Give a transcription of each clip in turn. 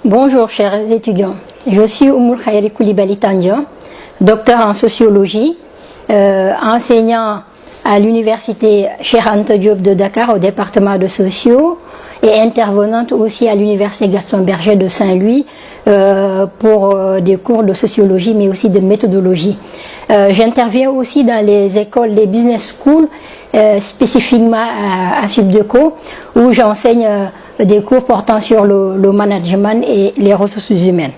Bonjour chers étudiants, je suis Oumoul Khayri Koulibaly Tandian, docteur en sociologie, enseignant à l'université Cheikh Anta Diop de Dakar au département de sociaux et intervenante aussi à l'université Gaston Berger de Saint-Louis pour des cours de sociologie mais aussi de méthodologie. J'interviens aussi dans les écoles, les business schools, spécifiquement à Subdeco, où j'enseigne des cours portant sur le management et les ressources humaines.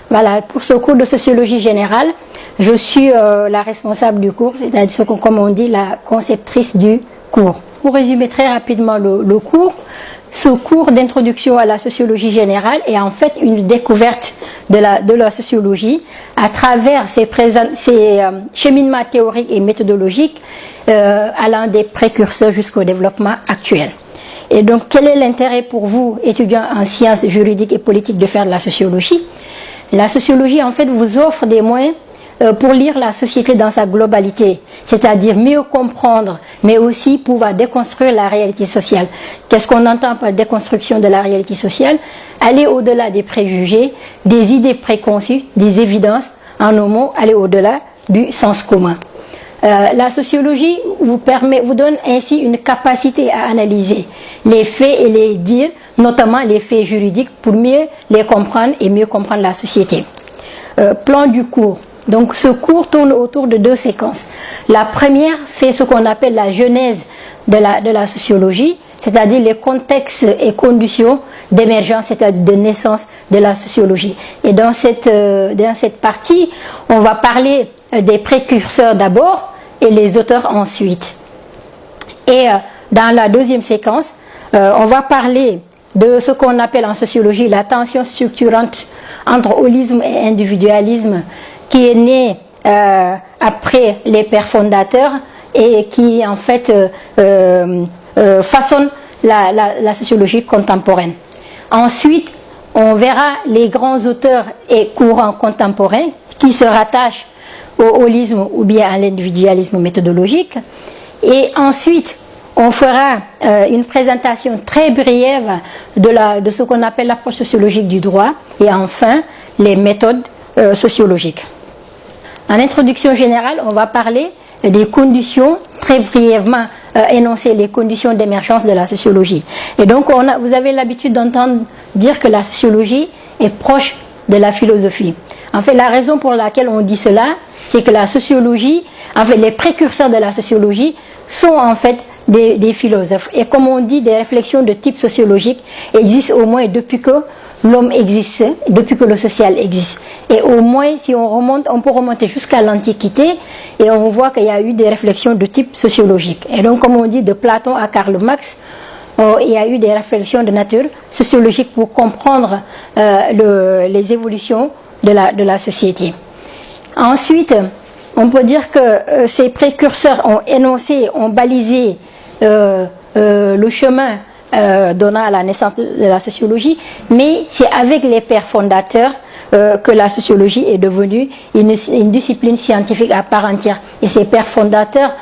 Voilà, pour ce cours de sociologie générale, je suis la responsable du cours, c'est-à-dire comme on dit, la conceptrice du cours. Pour résumer très rapidement le cours, ce cours d'introduction à la sociologie générale est en fait une découverte de la sociologie à travers ses cheminements théoriques et méthodologiques allant des précurseurs jusqu'au développement actuel. Et donc, quel est l'intérêt pour vous, étudiants en sciences juridiques et politiques, de faire de la sociologie? La sociologie, en fait, vous offre des moyens pour lire la société dans sa globalité, c'est-à-dire mieux comprendre, mais aussi pouvoir déconstruire la réalité sociale. Qu'est-ce qu'on entend par déconstruction de la réalité sociale? Aller au-delà des préjugés, des idées préconçues, des évidences, en un mot, aller au-delà du sens commun. La sociologie vous donne ainsi une capacité à analyser les faits et les dires, notamment les faits juridiques, pour mieux les comprendre et mieux comprendre la société. Plan du cours. Donc ce cours tourne autour de deux séquences. La première fait ce qu'on appelle la genèse de la sociologie, c'est-à-dire les contextes et conditions d'émergence, c'est-à-dire de naissance de la sociologie. Et dans cette partie, on va parler des précurseurs d'abord et les auteurs ensuite. Et dans la deuxième séquence, on va parler de ce qu'on appelle en sociologie la tension structurante entre holisme et individualisme, qui est né après les pères fondateurs et qui en fait façonne la sociologie contemporaine. Ensuite, on verra les grands auteurs et courants contemporains qui se rattachent au holisme ou bien à l'individualisme méthodologique. Et ensuite, on fera une présentation très brève de ce qu'on appelle l'approche sociologique du droit et enfin les méthodes sociologiques. En introduction générale, on va parler des conditions, très brièvement énoncer les conditions d'émergence de la sociologie. Et donc, vous avez l'habitude d'entendre dire que la sociologie est proche de la philosophie. En fait, la raison pour laquelle on dit cela, c'est que la sociologie, en fait, les précurseurs de la sociologie sont en fait des philosophes. Et comme on dit, des réflexions de type sociologique existent au moins depuis que l'homme existe, depuis que le social existe. Et au moins, si on remonte, on peut remonter jusqu'à l'Antiquité et on voit qu'il y a eu des réflexions de type sociologique. Et donc, comme on dit, de Platon à Karl Marx, il y a eu des réflexions de nature sociologique pour comprendre les évolutions de la société. Ensuite, on peut dire que ces précurseurs ont énoncé, ont balisé le chemin donnant à la naissance de la sociologie, mais c'est avec les pères fondateurs que la sociologie est devenue une discipline scientifique à part entière. Et ces pères fondateurs,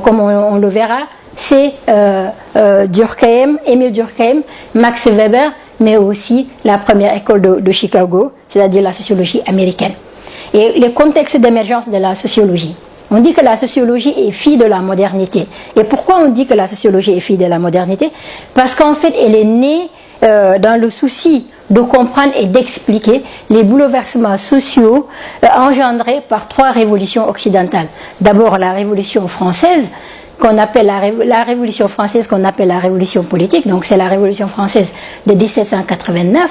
comme on le verra, c'est Durkheim, Émile Durkheim, Max Weber, mais aussi la première école de Chicago, c'est-à-dire la sociologie américaine. Et les contextes d'émergence de la sociologie. On dit que la sociologie est fille de la modernité. Et pourquoi on dit que la sociologie est fille de la modernité? Parce qu'en fait, elle est née dans le souci de comprendre et d'expliquer les bouleversements sociaux engendrés par trois révolutions occidentales. D'abord, la Révolution française, qu'on appelle la Révolution française, qu'on appelle la Révolution politique, donc c'est la Révolution française de 1789.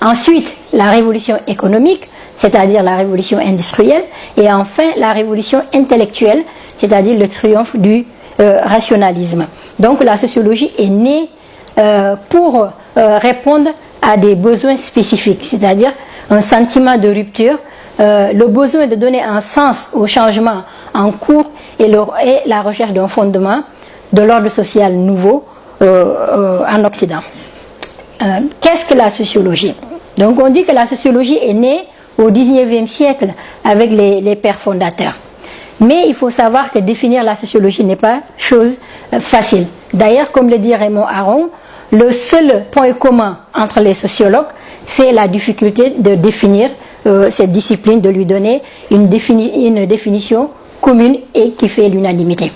Ensuite, la Révolution économique, c'est-à-dire la révolution industrielle, et enfin la révolution intellectuelle, c'est-à-dire le triomphe du rationalisme. Donc la sociologie est née pour répondre à des besoins spécifiques, c'est-à-dire un sentiment de rupture, le besoin de donner un sens au changement en cours et la recherche d'un fondement de l'ordre social nouveau en Occident. Qu'est-ce que la sociologie? Donc on dit que la sociologie est née au XIXe siècle avec les pères fondateurs. Mais il faut savoir que définir la sociologie n'est pas chose facile. D'ailleurs, comme le dit Raymond Aron, le seul point commun entre les sociologues, c'est la difficulté de définir cette discipline, de lui donner une définition commune et qui fait l'unanimité.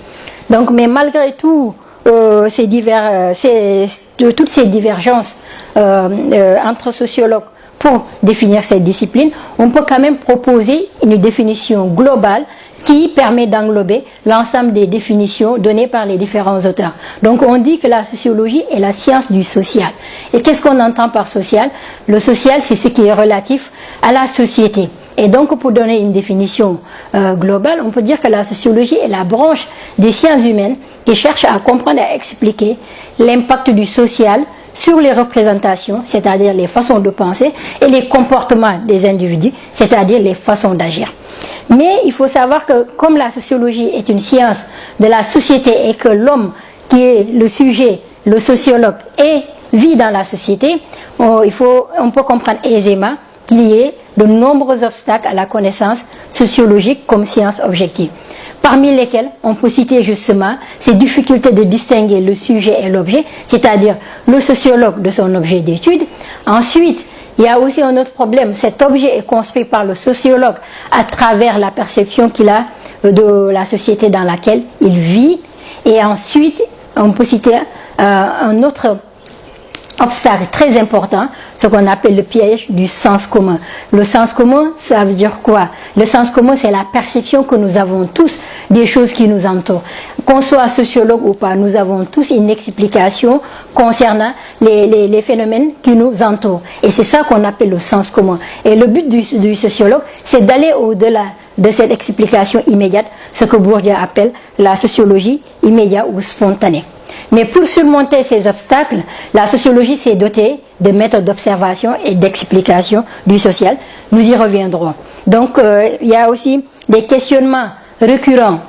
Donc, mais malgré tout, toutes ces divergences entre sociologues pour définir cette discipline, on peut quand même proposer une définition globale qui permet d'englober l'ensemble des définitions données par les différents auteurs. Donc on dit que la sociologie est la science du social. Et qu'est-ce qu'on entend par social? Le social, c'est ce qui est relatif à la société. Et donc pour donner une définition globale, on peut dire que la sociologie est la branche des sciences humaines qui cherche à comprendre et à expliquer l'impact du social sur les représentations, c'est-à-dire les façons de penser, et les comportements des individus, c'est-à-dire les façons d'agir. Mais il faut savoir que comme la sociologie est une science de la société et que l'homme qui est le sujet, le sociologue, vit dans la société, on peut comprendre aisément qu'il y ait de nombreux obstacles à la connaissance sociologique comme science objective, parmi lesquels on peut citer justement ces difficultés de distinguer le sujet et l'objet, c'est-à-dire le sociologue de son objet d'étude. Ensuite, il y a aussi un autre problème, cet objet est construit par le sociologue à travers la perception qu'il a de la société dans laquelle il vit. Et ensuite, on peut citer un autre obstacle très important, ce qu'on appelle le piège du sens commun. Le sens commun, ça veut dire quoi? Le sens commun, c'est la perception que nous avons tous des choses qui nous entourent. Qu'on soit sociologue ou pas, nous avons tous une explication concernant les phénomènes qui nous entourent. Et c'est ça qu'on appelle le sens commun. Et le but du sociologue, c'est d'aller au-delà de cette explication immédiate, ce que Bourdieu appelle la sociologie immédiate ou spontanée. Mais pour surmonter ces obstacles, la sociologie s'est dotée de méthodes d'observation et d'explication du social. Nous y reviendrons. Donc, il y a aussi des questionnements récurrents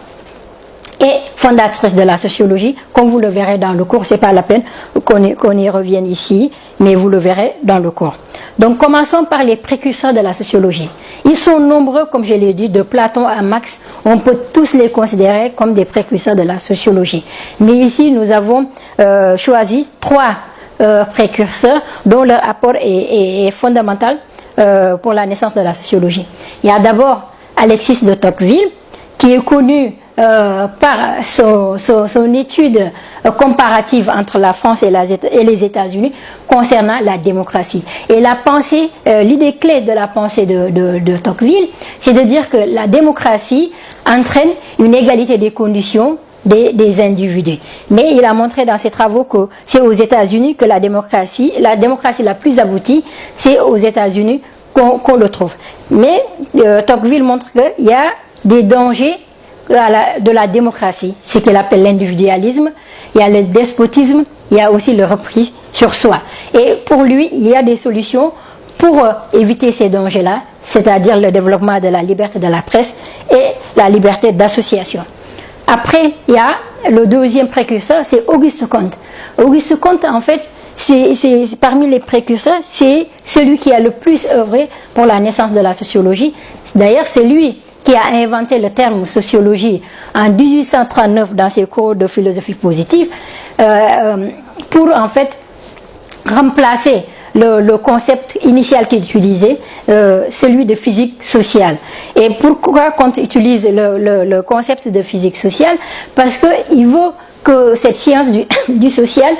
et fondatrices de la sociologie, comme vous le verrez dans le cours. C'est pas la peine qu'on y revienne ici, mais vous le verrez dans le cours. Donc, commençons par les précurseurs de la sociologie. Ils sont nombreux, comme je l'ai dit, de Platon à Marx. On peut tous les considérer comme des précurseurs de la sociologie. Mais ici, nous avons choisi 3 précurseurs dont leur apport est fondamental pour la naissance de la sociologie. Il y a d'abord Alexis de Tocqueville, qui est connu par son étude comparative entre la France et les États-Unis concernant la démocratie. Et la pensée, l'idée clé de la pensée de Tocqueville, c'est de dire que la démocratie entraîne une égalité des conditions des individus. Mais il a montré dans ses travaux que c'est aux États-Unis que la démocratie la plus aboutie, c'est aux États-Unis qu'on le trouve. Mais Tocqueville montre qu'il y a des dangers de la démocratie, ce qu'il appelle l'individualisme, il y a le despotisme, il y a aussi le repli sur soi. Et pour lui, il y a des solutions pour éviter ces dangers-là, c'est-à-dire le développement de la liberté de la presse et la liberté d'association. Après, il y a le deuxième précurseur, c'est Auguste Comte. Auguste Comte, en fait, c'est parmi les précurseurs, c'est celui qui a le plus œuvré pour la naissance de la sociologie. D'ailleurs, c'est lui qui a inventé le terme sociologie en 1839 dans ses cours de philosophie positive pour en fait remplacer le concept initial qu'il utilisait, celui de physique sociale. Et pourquoi Comte utilise le concept de physique sociale? Parce qu'il veut que cette science du social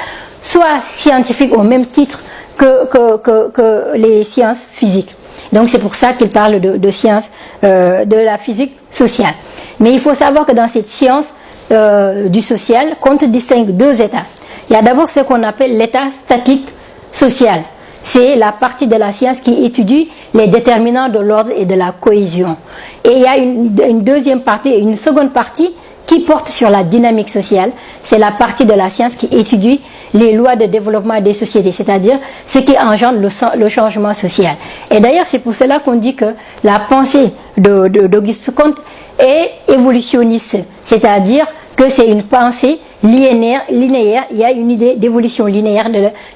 soit scientifique au même titre que les sciences physiques. Donc c'est pour ça qu'il parle de science de la physique sociale. Mais il faut savoir que dans cette science du social, Comte distingue 2 états. Il y a d'abord ce qu'on appelle l'état statique social. C'est la partie de la science qui étudie les déterminants de l'ordre et de la cohésion. Et il y a une deuxième partie, une seconde partie qui porte sur la dynamique sociale. C'est la partie de la science qui étudie les lois de développement des sociétés, c'est-à-dire ce qui engendre le changement social. Et d'ailleurs, c'est pour cela qu'on dit que la pensée d'Auguste Comte est évolutionniste, c'est-à-dire que c'est une pensée linéaire, il y a une idée d'évolution linéaire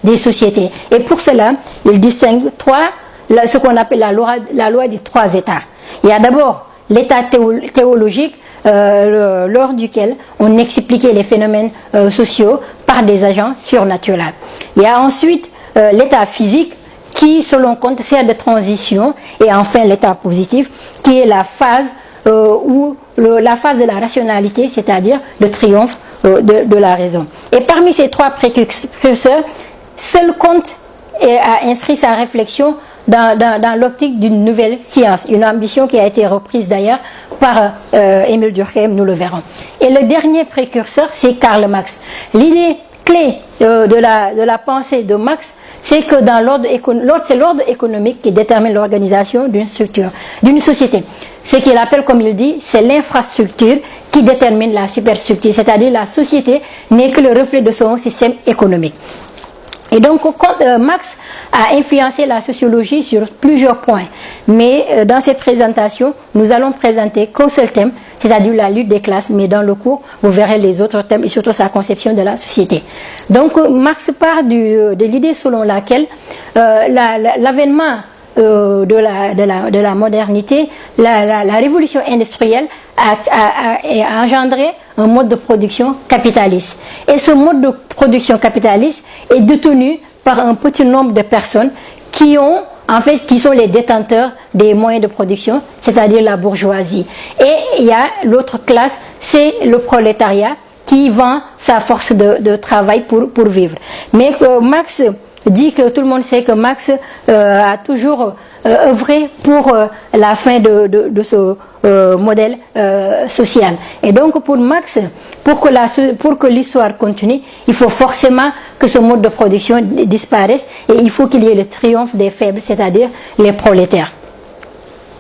des sociétés. Et pour cela, il distingue ce qu'on appelle la loi des 3 états. Il y a d'abord l'état théologique, lors duquel on expliquait les phénomènes sociaux par des agents surnaturels. Il y a ensuite l'état physique qui, selon Comte, sert de transition, et enfin l'état positif, qui est la phase la phase de la rationalité, c'est-à-dire le triomphe de la raison. Et parmi ces trois précurseurs, seul Comte a inscrit sa réflexion dans l'optique d'une nouvelle science, une ambition qui a été reprise d'ailleurs par Émile Durkheim, nous le verrons. Et le dernier précurseur, c'est Karl Marx. L'idée clé de la pensée de Marx, c'est que c'est l'ordre économique qui détermine l'organisation d'une structure, d'une société. Ce qu'il appelle, comme il dit, c'est l'infrastructure qui détermine la superstructure, c'est-à-dire la société n'est que le reflet de son système économique. Et donc, Marx a influencé la sociologie sur plusieurs points. Mais dans cette présentation, nous allons présenter qu'un seul thème, c'est-à-dire la lutte des classes. Mais dans le cours, vous verrez les autres thèmes et surtout sa conception de la société. Donc, Marx part de l'idée selon laquelle l'avènement de la modernité, la révolution industrielle a engendré un mode de production capitaliste. Et ce mode de production capitaliste est détenu par un petit nombre de personnes qui sont les détenteurs des moyens de production, c'est-à-dire la bourgeoisie. Et il y a l'autre classe, c'est le prolétariat qui vend sa force de travail pour vivre. Mais Marx dit que tout le monde sait que Marx a toujours œuvré pour la fin de ce modèle social. Et donc pour Marx, pour que l'histoire continue, il faut forcément que ce mode de production disparaisse et il faut qu'il y ait le triomphe des faibles, c'est-à-dire les prolétaires.